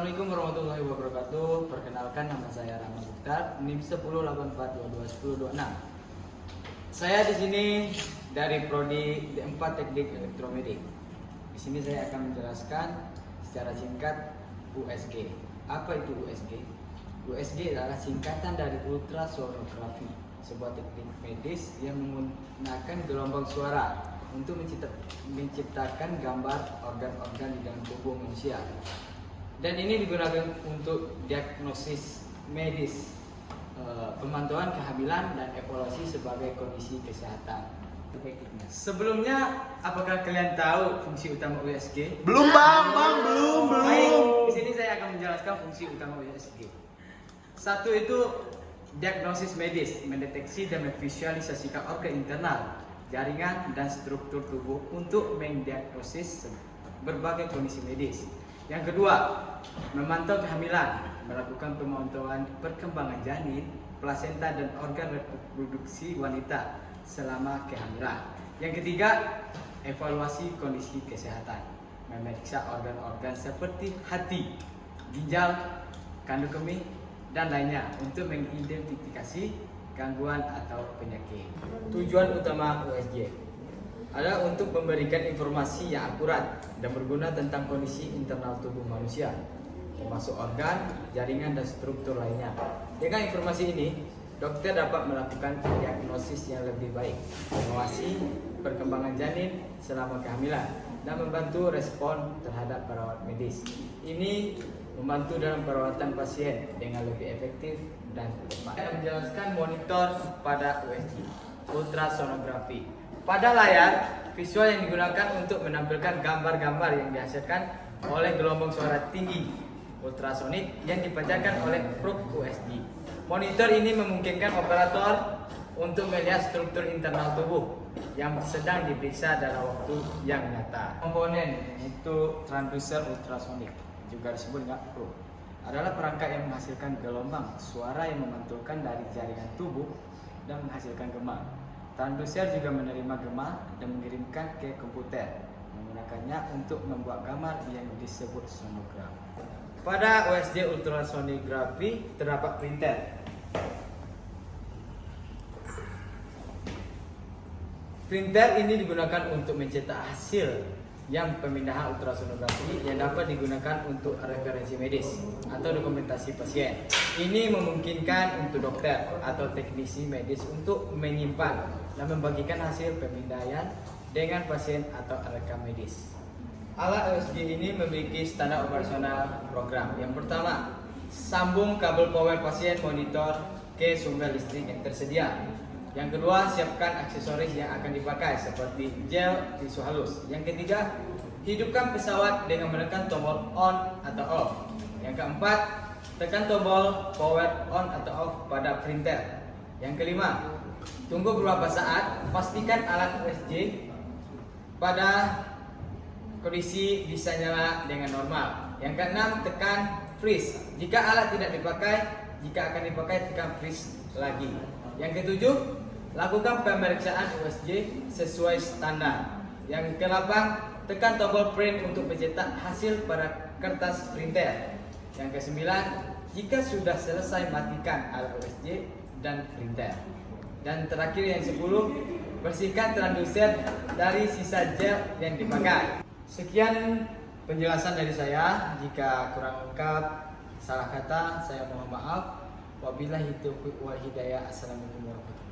Assalamualaikum warahmatullahi wabarakatuh. Perkenalkan, nama saya Rahmat Mukhtar, NIM 1084221026. Saya di sini dari prodi D4 Teknik Elektromedik. Di sini saya akan menjelaskan secara singkat USG. Apa itu USG? USG adalah singkatan dari ultrasonografi, sebuah teknik medis yang menggunakan gelombang suara untuk menciptakan gambar organ-organ di dalam tubuh manusia. Dan ini digunakan untuk diagnosis medis, pemantauan kehamilan dan evaluasi sebagai kondisi kesehatan. Sebelumnya, apakah kalian tahu fungsi utama USG? Belum bang, belum. Baik, di sini saya akan menjelaskan fungsi utama USG. Satu itu diagnosis medis, mendeteksi dan memvisualisasikan organ internal, jaringan dan struktur tubuh untuk mendiagnosis berbagai kondisi medis. Yang kedua, memantau kehamilan, melakukan pemantauan perkembangan janin, plasenta dan organ reproduksi wanita selama kehamilan. Yang ketiga, evaluasi kondisi kesehatan, memeriksa organ-organ seperti hati, ginjal, kandung kemih, dan lainnya untuk mengidentifikasi gangguan atau penyakit. Tujuan utama USG adalah untuk memberikan informasi yang akurat dan berguna tentang kondisi internal tubuh manusia, termasuk organ, jaringan, dan struktur lainnya. Dengan informasi ini, dokter dapat melakukan diagnosis yang lebih baik, mengawasi perkembangan janin selama kehamilan, dan membantu respon terhadap perawat medis. Ini membantu dalam perawatan pasien dengan lebih efektif dan tepat. Saya menjelaskan monitor pada USG, ultrasonografi. Pada layar, visual yang digunakan untuk menampilkan gambar-gambar yang dihasilkan oleh gelombang suara tinggi ultrasonik yang dipancarkan oleh probe USG. Monitor ini memungkinkan operator untuk melihat struktur internal tubuh yang sedang diperiksa dalam waktu yang nyata. Komponen itu transducer ultrasonik, juga disebut dengan probe, adalah perangkat yang menghasilkan gelombang suara yang memantulkan dari jaringan tubuh dan menghasilkan gema. Transducer juga menerima gema dan mengirimkan ke komputer, menggunakannya untuk membuat gambar yang disebut sonogram. Pada USG ultrasonografi terdapat printer. Printer ini digunakan untuk mencetak hasil yang pemindahan ultrasonografi yang dapat digunakan untuk referensi medis atau dokumentasi pasien. Ini memungkinkan untuk dokter atau teknisi medis untuk menyimpan dan membagikan hasil pemindahan dengan pasien atau rekam medis. Alat USG ini memiliki standar operasional program. Yang pertama, sambung kabel power pasien monitor ke sumber listrik yang tersedia. Yang kedua, siapkan aksesoris yang akan dipakai seperti gel, tisu halus. Yang ketiga, hidupkan pesawat dengan menekan tombol on atau off. Yang keempat, tekan tombol power on atau off pada printer. Yang kelima, tunggu beberapa saat, pastikan alat USG pada kondisi bisa nyala dengan normal. Yang keenam, tekan freeze. Jika alat tidak dipakai, jika akan dipakai, tekan freeze lagi. Yang ketujuh, lakukan pemeriksaan USG sesuai standar. Yang kedelapan, tekan tombol print untuk mencetak hasil pada kertas printer. Yang kesembilan, jika sudah selesai, matikan alat USG dan printer. Dan terakhir yang 10, bersihkan transducer dari sisa gel yang dipakai. Sekian penjelasan dari saya. Jika kurang lengkap, salah kata, saya mohon maaf. Wabillahi taufiq wal hidayah. Assalamualaikum warahmatullahi wabarakatuh.